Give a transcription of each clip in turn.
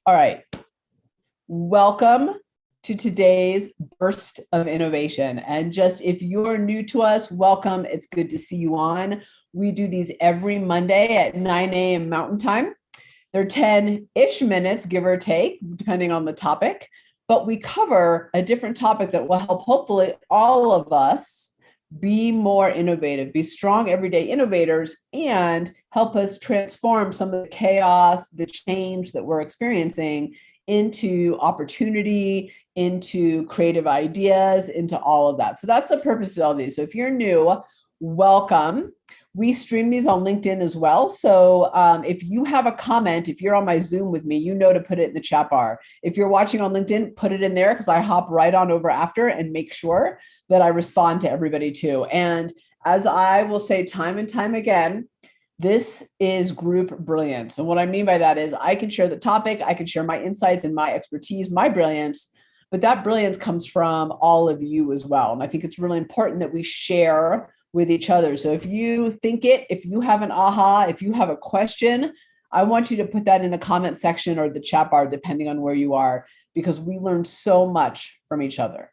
All right. Welcome to today's burst of innovation. And just if you're new to us, welcome. It's good to see you on. We do these every Monday at 9 a.m. Mountain Time. They're 10-ish minutes, give or take, depending on the topic. But we cover a different topic that will help, hopefully, all of us be more innovative, be strong everyday innovators, and help us transform some of the chaos, the change that we're experiencing into opportunity, into creative ideas, into all of that. So that's the purpose of all these. So if you're new, welcome. We stream these on LinkedIn as well. So if you have a comment, if you're on my Zoom with me, you know to put it in the chat bar. If you're watching on LinkedIn, put it in there because I hop right on over after and make sure that I respond to everybody too. And as I will say time and time again, this is group brilliance. And what I mean by that is I can share the topic, I can share my insights and my expertise, my brilliance, but that brilliance comes from all of you as well. And I think it's really important that we share with each other. So if you think it, if you have an aha, if you have a question, I want you to put that in the comment section or the chat bar, depending on where you are, because we learn so much from each other.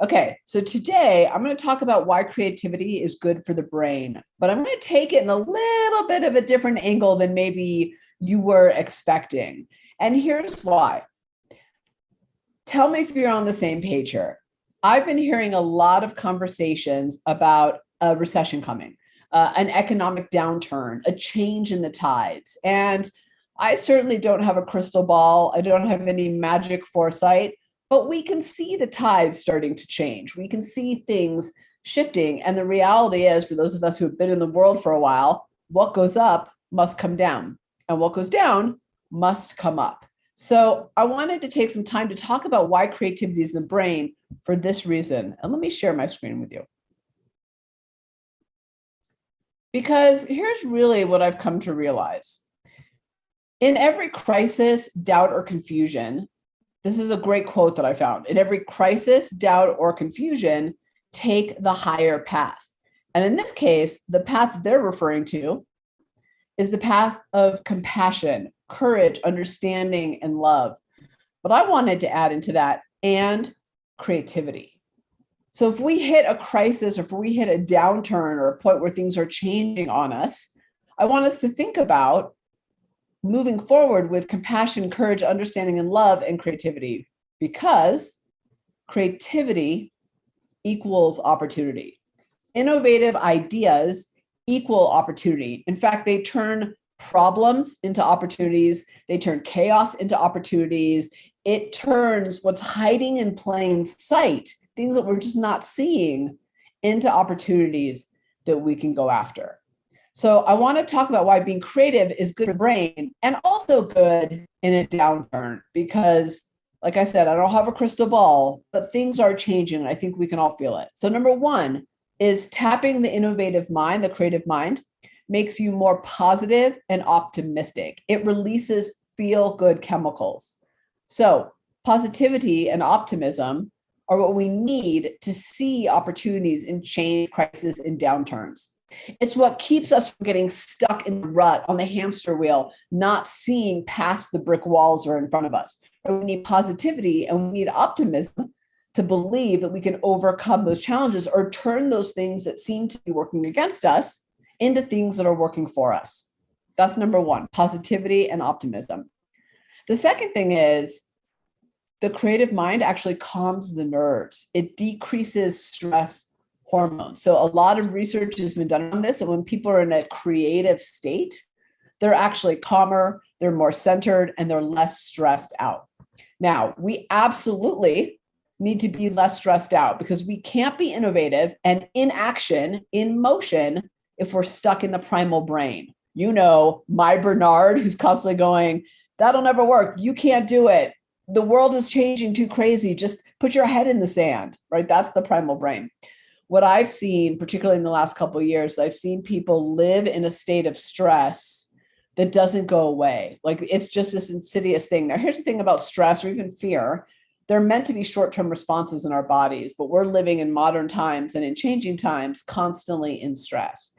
Okay, so today I'm going to talk about why creativity is good for the brain, but I'm going to take it in a little bit of a different angle than maybe you were expecting. And here's why. Tell me if you're on the same page here. I've been hearing a lot of conversations about a recession coming, an economic downturn, a change in the tides. And I certainly don't have a crystal ball. I don't have any magic foresight, but we can see the tides starting to change. We can see things shifting. And the reality is, for those of us who have been in the world for a while, what goes up must come down, and what goes down must come up. So I wanted to take some time to talk about why creativity is in the brain for this reason. And let me share my screen with you. Because here's really what I've come to realize. In every crisis, doubt, or confusion, this is a great quote that I found. In every crisis, doubt, or confusion, take the higher path. And in this case, the path they're referring to is the path of compassion, courage, understanding, and love. But I wanted to add into that, and creativity. So if we hit a crisis, or if we hit a downturn or a point where things are changing on us, I want us to think about moving forward with compassion, courage, understanding, and love, and creativity, because creativity equals opportunity. Innovative ideas equal opportunity. In fact, they turn problems into opportunities. They turn chaos into opportunities. It turns what's hiding in plain sight, things that we're just not seeing, into opportunities that we can go after. So I want to talk about why being creative is good for the brain and also good in a downturn, because like I said, I don't have a crystal ball, but things are changing. And I think we can all feel it. So number one is tapping the innovative mind, the creative mind, makes you more positive and optimistic. It releases feel-good chemicals. So positivity and optimism are what we need to see opportunities in change, crisis, and downturns. It's what keeps us from getting stuck in the rut on the hamster wheel, not seeing past the brick walls that are in front of us. We need positivity and we need optimism to believe that we can overcome those challenges or turn those things that seem to be working against us into things that are working for us. That's number one, positivity and optimism. The second thing is the creative mind actually calms the nerves. It decreases stress hormones. So a lot of research has been done on this. And when people are in a creative state, they're actually calmer, they're more centered, and they're less stressed out. Now, we absolutely need to be less stressed out because we can't be innovative and in action, in motion, if we're stuck in the primal brain. You know, my Bernard, who's constantly going, that'll never work. You can't do it. The world is changing too crazy. Just put your head in the sand, right? That's the primal brain. What I've seen, particularly in the last couple of years, I've seen people live in a state of stress that doesn't go away. Like it's just this insidious thing. Now, here's the thing about stress or even fear. They're meant to be short-term responses in our bodies, but we're living in modern times and in changing times constantly in stress.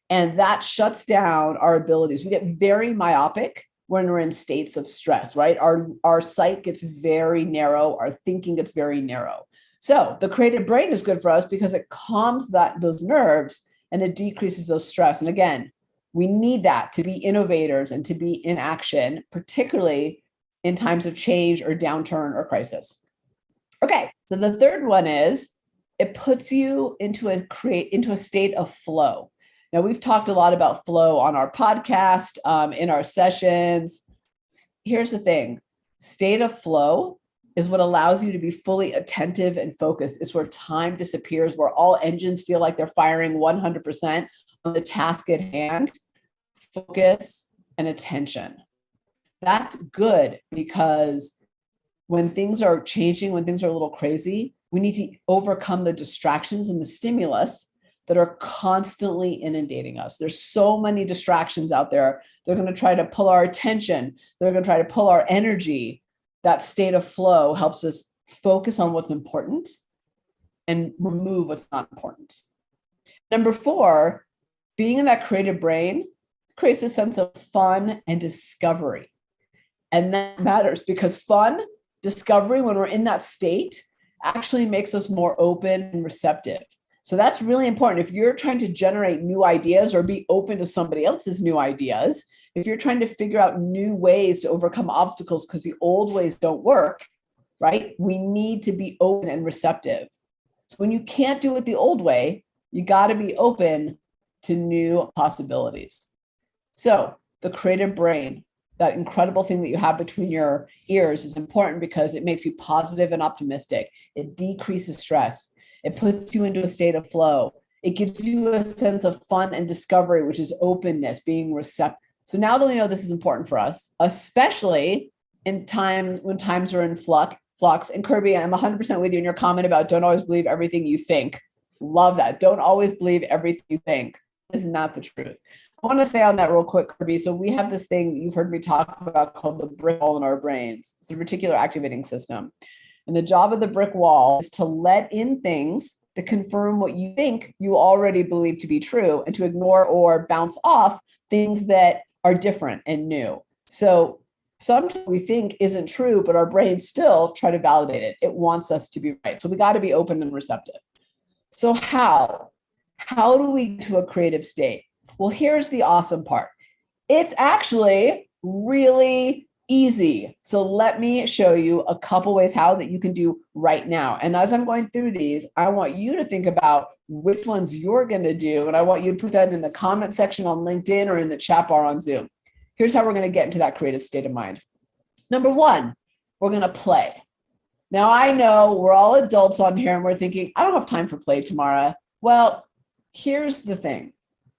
And that shuts down our abilities. We get very myopic when we're in states of stress, right? Our sight gets very narrow, our thinking gets very narrow. So the creative brain is good for us because it calms those nerves and it decreases those stress. And again, we need that to be innovators and to be in action, particularly in times of change or downturn or crisis. Okay, so the third one is it puts you into a state of flow. Now, we've talked a lot about flow on our podcast, in our sessions. Here's the thing. State of flow is what allows you to be fully attentive and focused. It's where time disappears, where all engines feel like they're firing 100% on the task at hand, focus and attention. That's good because when things are changing, when things are a little crazy, we need to overcome the distractions and the stimulus that are constantly inundating us. There's so many distractions out there. They're going to try to pull our attention. They're going to try to pull our energy. That state of flow helps us focus on what's important and remove what's not important. Number 4, being in that creative brain creates a sense of fun and discovery. And that matters because fun, discovery, when we're in that state, actually makes us more open and receptive. So that's really important. If you're trying to generate new ideas or be open to somebody else's new ideas, if you're trying to figure out new ways to overcome obstacles because the old ways don't work, right? We need to be open and receptive. So when you can't do it the old way, you got to be open to new possibilities. So the creative brain, that incredible thing that you have between your ears, is important because it makes you positive and optimistic. It decreases stress. It puts you into a state of flow. It gives you a sense of fun and discovery, which is openness, being receptive. So now that we know this is important for us, especially in time when times are in flux. And Kirby, I'm 100% with you in your comment about don't always believe everything you think. Love that. Don't always believe everything you think. Is not the truth. I want to say on that real quick, Kirby. So we have this thing you've heard me talk about called the brick wall in our brains. It's a reticular activating system. And the job of the brick wall is to let in things that confirm what you think you already believe to be true and to ignore or bounce off things that are different and new. So sometimes we think isn't true, but our brains still try to validate it. It wants us to be right. So we got to be open and receptive. So how do we get to a creative state? Well, here's the awesome part. It's actually really easy. So let me show you a couple ways how that you can do right now. And as I'm going through these, I want you to think about which ones you're going to do. And I want you to put that in the comment section on LinkedIn or in the chat bar on Zoom. Here's how we're going to get into that creative state of mind. Number 1, we're going to play. Now, I know we're all adults on here and we're thinking, I don't have time for play tomorrow. Well, here's the thing.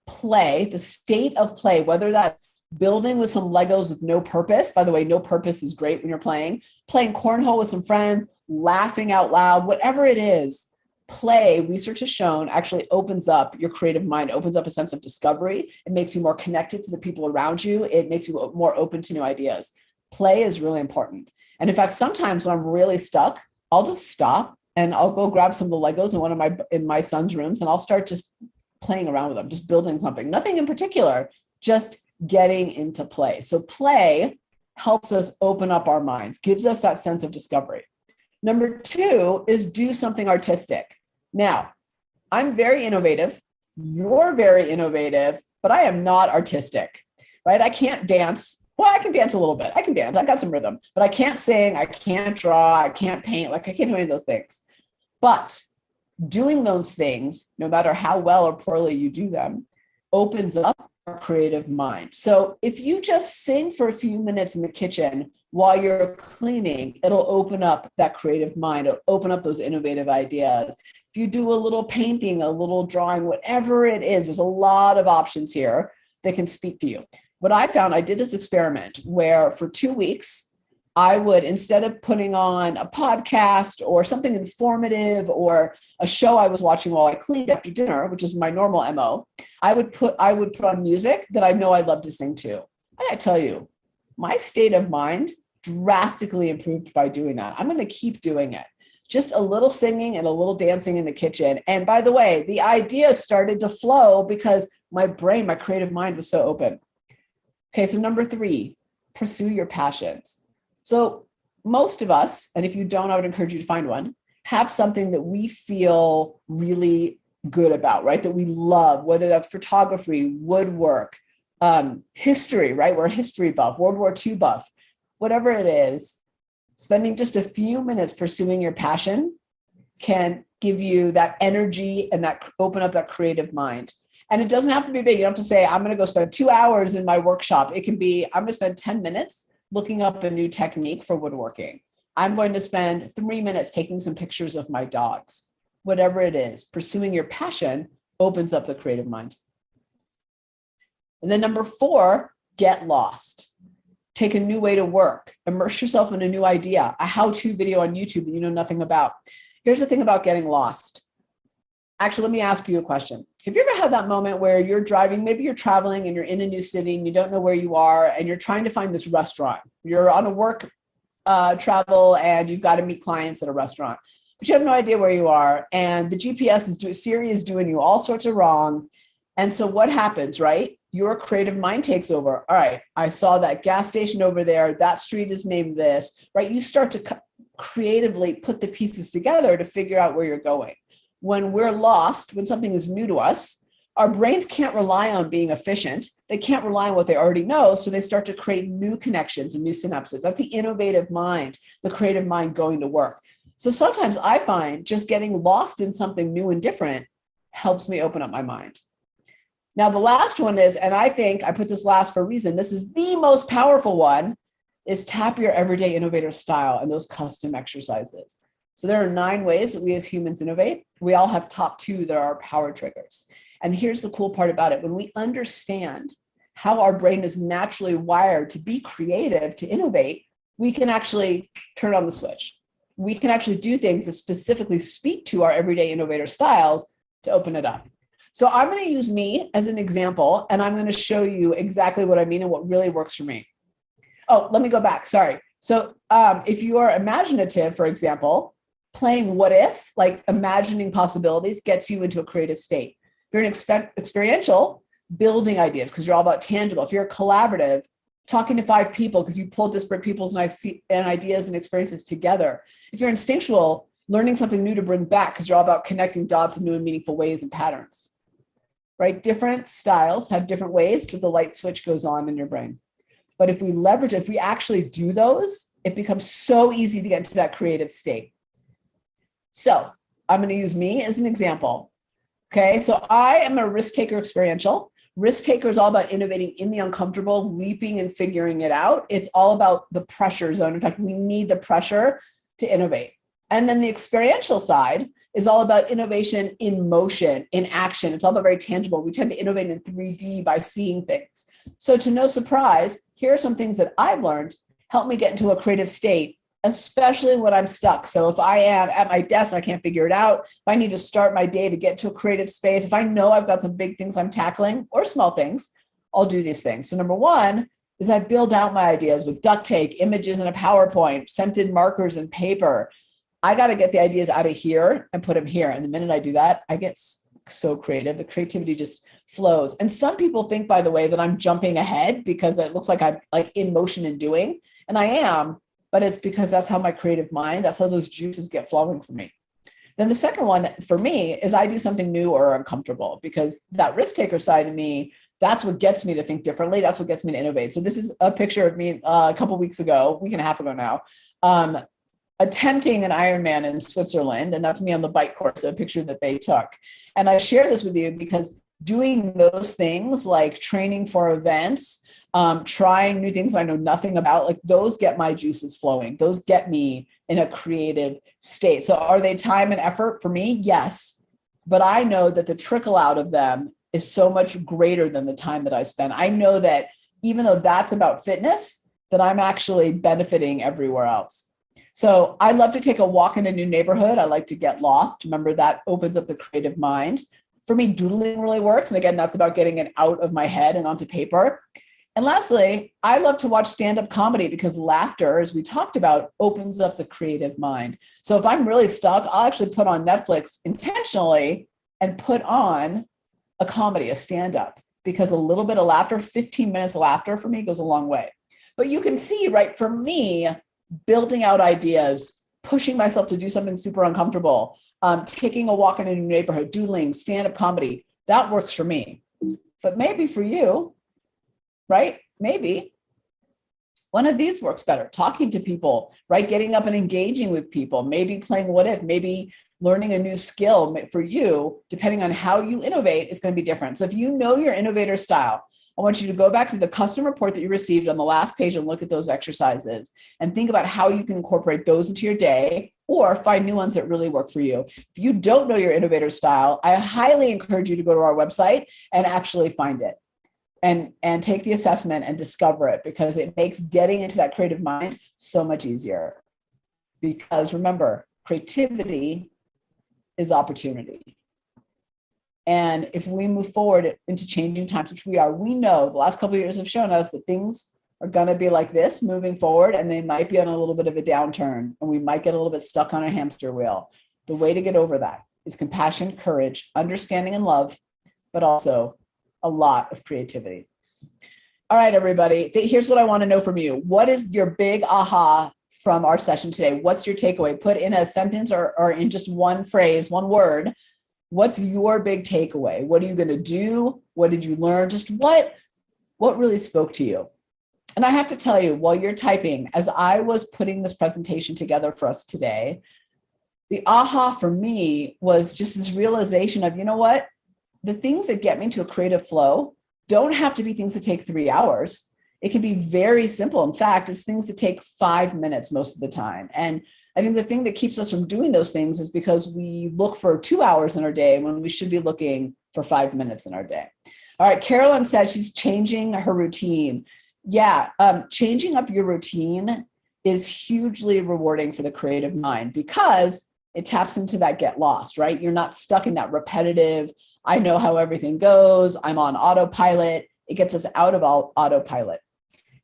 Play, the state of play, whether that's building with some Legos with no purpose. By the way, no purpose is great when you're playing cornhole with some friends, laughing out loud, whatever it is. Play, research has shown, actually opens up your creative mind, opens up a sense of discovery. It makes you more connected to the people around you. It makes you more open to new ideas. Play is really important. And in fact, sometimes when I'm really stuck, I'll just stop and I'll go grab some of the Legos in my son's rooms and I'll start just playing around with them, just building something, nothing in particular, just getting into play. So play helps us open up our minds, gives us that sense of discovery. Number 2 is do something artistic. Now, I'm very innovative. You're very innovative, but I am not artistic, right? I can't dance. Well, I can dance a little bit. I can dance. I got some rhythm, but I can't sing. I can't draw. I can't paint. I can't do any of those things. But doing those things, no matter how well or poorly you do them, opens up our creative mind. So if you just sing for a few minutes in the kitchen while you're cleaning, it'll open up that creative mind. It'll open up those innovative ideas. If you do a little painting, a little drawing, whatever it is, there's a lot of options here that can speak to you. What I found, I did this experiment where for 2 weeks, I would, instead of putting on a podcast or something informative or a show I was watching while I cleaned after dinner, which is my normal MO, I would put on music that I know I love to sing to. I gotta tell you, my state of mind drastically improved by doing that. I'm going to keep doing it. Just a little singing and a little dancing in the kitchen. And by the way, the ideas started to flow because my brain, my creative mind was so open. Okay, so number 3, pursue your passions. So most of us, and if you don't, I would encourage you to find one, have something that we feel really good about, right? That we love, whether that's photography, woodwork, history, right? We're a history buff, World War II buff, whatever it is. Spending just a few minutes pursuing your passion can give you that energy and that open up that creative mind. And it doesn't have to be big. You don't have to say, I'm going to go spend 2 hours in my workshop. It can be, I'm going to spend 10 minutes looking up a new technique for woodworking. I'm going to spend 3 minutes taking some pictures of my dogs. Whatever it is, pursuing your passion opens up the creative mind. And then number 4, get lost. Take a new way to work. Immerse yourself in a new idea, a how-to video on YouTube that you know nothing about. Here's the thing about getting lost. Actually, let me ask you a question. Have you ever had that moment where you're driving, maybe you're traveling and you're in a new city and you don't know where you are and you're trying to find this restaurant. You're on a work travel and you've got to meet clients at a restaurant, but you have no idea where you are. And the GPS Siri is doing you all sorts of wrong. And so what happens, right? Your creative mind takes over. All right, I saw that gas station over there. That street is named this, right? You start to creatively put the pieces together to figure out where you're going. When we're lost, when something is new to us, our brains can't rely on being efficient. They can't rely on what they already know. So they start to create new connections and new synapses. That's the innovative mind, the creative mind going to work. So sometimes I find just getting lost in something new and different helps me open up my mind. Now, the last one is, and I think I put this last for a reason, this is the most powerful one, is tap your everyday innovator style and those custom exercises. So there are 9 ways that we as humans innovate. We all have top 2 that are our power triggers. And here's the cool part about it. When we understand how our brain is naturally wired to be creative, to innovate, we can actually turn on the switch. We can actually do things that specifically speak to our everyday innovator styles to open it up. So I'm going to use me as an example, and I'm going to show you exactly what I mean and what really works for me. Oh, let me go back. Sorry. So if you are imaginative, for example, playing what if, like imagining possibilities, gets you into a creative state. If you're an experiential, building ideas because you're all about tangible. If you're a collaborative, talking to 5 people because you pull disparate people's ideas and experiences together. If you're instinctual, learning something new to bring back because you're all about connecting dots in new and meaningful ways and patterns. Right? Different styles have different ways that the light switch goes on in your brain. But if we leverage it, if we actually do those, it becomes so easy to get into that creative state. So I'm going to use me as an example. Okay, so I am a risk taker experiential. Risk taker is all about innovating in the uncomfortable, leaping and figuring it out. It's all about the pressure zone. In fact, we need the pressure to innovate. And then the experiential side is all about innovation in motion, in action. It's all about very tangible. We tend to innovate in 3D by seeing things. So to no surprise, here are some things that I've learned help me get into a creative state, especially when I'm stuck. So if I am at my desk, I can't figure it out. If I need to start my day to get to a creative space, if I know I've got some big things I'm tackling or small things, I'll do these things. So number 1 is I build out my ideas with duct tape, images in a PowerPoint, scented markers and paper. I got to get the ideas out of here and put them here. And the minute I do that, I get so creative. The creativity just flows. And some people think, by the way, that I'm jumping ahead because it looks like I'm like in motion and doing. And I am, but it's because that's how my creative mind, that's how those juices get flowing for me. Then the second one for me is I do something new or uncomfortable because that risk taker side of me, that's what gets me to think differently. That's what gets me to innovate. So this is a picture of me a couple of weeks ago, week and a half ago now, attempting an Ironman in Switzerland. And that's me on the bike course, a picture that they took. And I share this with you because doing those things like training for events, trying new things I know nothing about, like those get my juices flowing. Those get me in a creative state. So are they time and effort for me? Yes. But I know that the trickle out of them is so much greater than the time that I spend. I know that even though that's about fitness, that I'm actually benefiting everywhere else. So I love to take a walk in a new neighborhood. I like to get lost. Remember, that opens up the creative mind. For me, doodling really works. And again, that's about getting it out of my head and onto paper. And lastly, I love to watch stand-up comedy because laughter, as we talked about, opens up the creative mind. So if I'm really stuck, I'll actually put on Netflix intentionally and put on a comedy, a stand-up, because a little bit of laughter, 15 minutes of laughter for me goes a long way. But you can see, right, for me, building out ideas, pushing myself to do something super uncomfortable, taking a walk in a new neighborhood, doodling, stand-up comedy, that works for me. But maybe for you, right? Maybe one of these works better. Talking to people, right? Getting up and engaging with people, maybe playing what if, maybe learning a new skill for you, depending on how you innovate, is going to be different. So if you know your innovator style, I want you to go back to the custom report that you received on the last page and look at those exercises and think about how you can incorporate those into your day or find new ones that really work for you. If you don't know your innovator style, I highly encourage you to go to our website and actually find it and take the assessment and discover it, because it makes getting into that creative mind so much easier. Because remember, creativity is opportunity. And if we move forward into changing times, which we are, we know the last couple of years have shown us that things are going to be like this moving forward, and they might be on a little bit of a downturn, and we might get a little bit stuck on a hamster wheel. The way to get over that is compassion, courage, understanding, and love, but also a lot of creativity. All right, everybody, here's what I want to know from you. What is your big aha from our session today? What's your takeaway? Put in a sentence or in just one phrase, one word. What's your big takeaway? What are you going to do? What did you learn? Just what really spoke to you? And I have to tell you, while you're typing, as I was putting this presentation together for us today, the aha for me was just this realization of, you know what? The things that get me into a creative flow don't have to be things that take 3 hours. It can be very simple. In fact, it's things that take 5 minutes most of the time. And I think the thing that keeps us from doing those things is because we look for 2 hours in our day when we should be looking for 5 minutes in our day. All right, Carolyn says she's changing her routine. Yeah, changing up your routine is hugely rewarding for the creative mind because it taps into that get lost, right? You're not stuck in that repetitive, I know how everything goes, I'm on autopilot. It gets us out of autopilot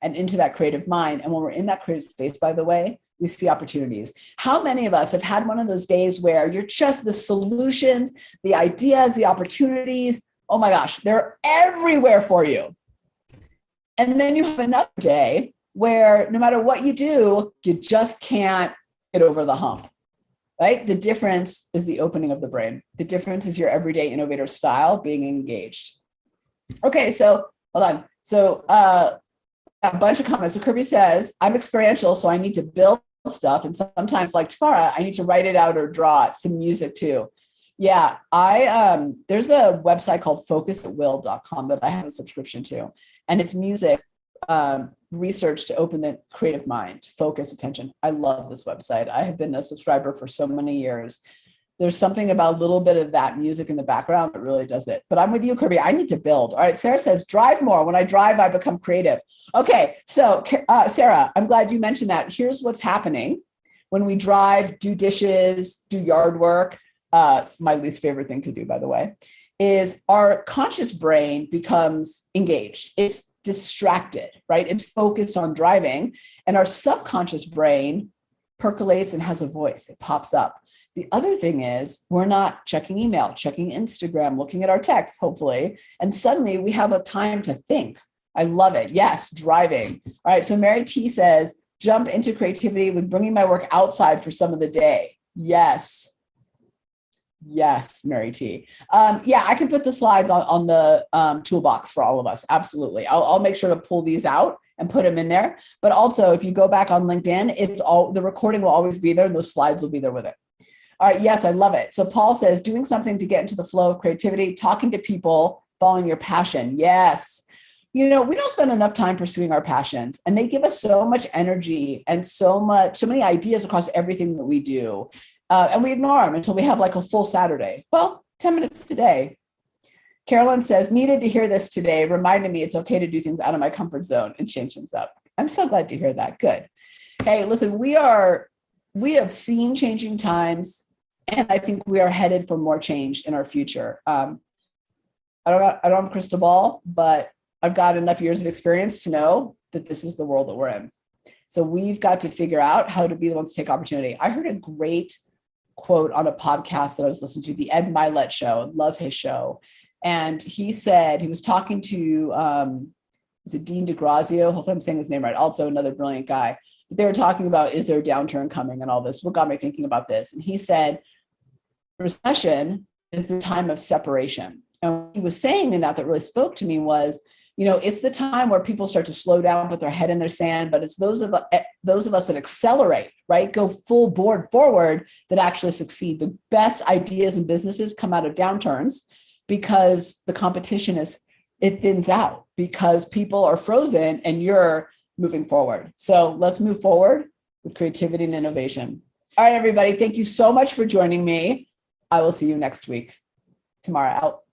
and into that creative mind. And when we're in that creative space, by the way, we see opportunities. How many of us have had one of those days where you're just the solutions, the ideas, the opportunities, oh my gosh, they're everywhere for you. And then you have another day where no matter what you do, you just can't get over the hump, right? The difference is the opening of the brain. The difference is your everyday innovator style being engaged. Okay, so hold on. So a bunch of comments. So Kirby says, I'm experiential, so I need to build stuff. And sometimes like Tamara, I need to write it out or draw it, some music too. Yeah, there's a website called focusatwill.com that I have a subscription to. And it's music research to open the creative mind, focus attention. I love this website. I have been a subscriber for so many years. There's something about a little bit of that music in the background that really does it. But I'm with you, Kirby. I need to build. All right, Sarah says, drive more. When I drive, I become creative. Okay, so Sarah, I'm glad you mentioned that. Here's what's happening when we drive, do dishes, do yard work. My least favorite thing to do, by the way, is our conscious brain becomes engaged. It's distracted, right? It's focused on driving. And our subconscious brain percolates and has a voice. It pops up. The other thing is we're not checking email, checking Instagram, looking at our text, hopefully. And suddenly we have a time to think. I love it. Yes, driving. All right. So Mary T says, jump into creativity with bringing my work outside for some of the day. Yes. Yes, Mary T. Yeah, I can put the slides on the toolbox for all of us. Absolutely. I'll make sure to pull these out and put them in there. But also, if you go back on LinkedIn, the recording will always be there and those slides will be there with it. All right. Yes, I love it. So Paul says, doing something to get into the flow of creativity, talking to people, following your passion. Yes. You know, we don't spend enough time pursuing our passions, and they give us so much energy and so many ideas across everything that we do. And we ignore them until we have like a full Saturday. Well, 10 minutes today. Carolyn says, needed to hear this today. Reminded me it's okay to do things out of my comfort zone and change things up. I'm so glad to hear that. Good. Hey, listen, we have seen changing times, and I think we are headed for more change in our future. I don't have a crystal ball, but I've got enough years of experience to know that this is the world that we're in. So we've got to figure out how to be the ones to take opportunity. I heard a great quote on a podcast that I was listening to, the Ed Milet show. Love his show. And he said, he was talking to was it Dean DeGrazio? Hopefully I'm saying his name right. Also another brilliant guy. But they were talking about, is there a downturn coming and all this? What got me thinking about this? And he said, recession is the time of separation. And what he was saying in that really spoke to me was, it's the time where people start to slow down, put their head in their sand, but it's those of us that accelerate, right? Go full board forward that actually succeed. The best ideas and businesses come out of downturns because the competition it thins out because people are frozen and you're moving forward. So let's move forward with creativity and innovation. All right, everybody. Thank you so much for joining me. I will see you next week. Tomorrow out.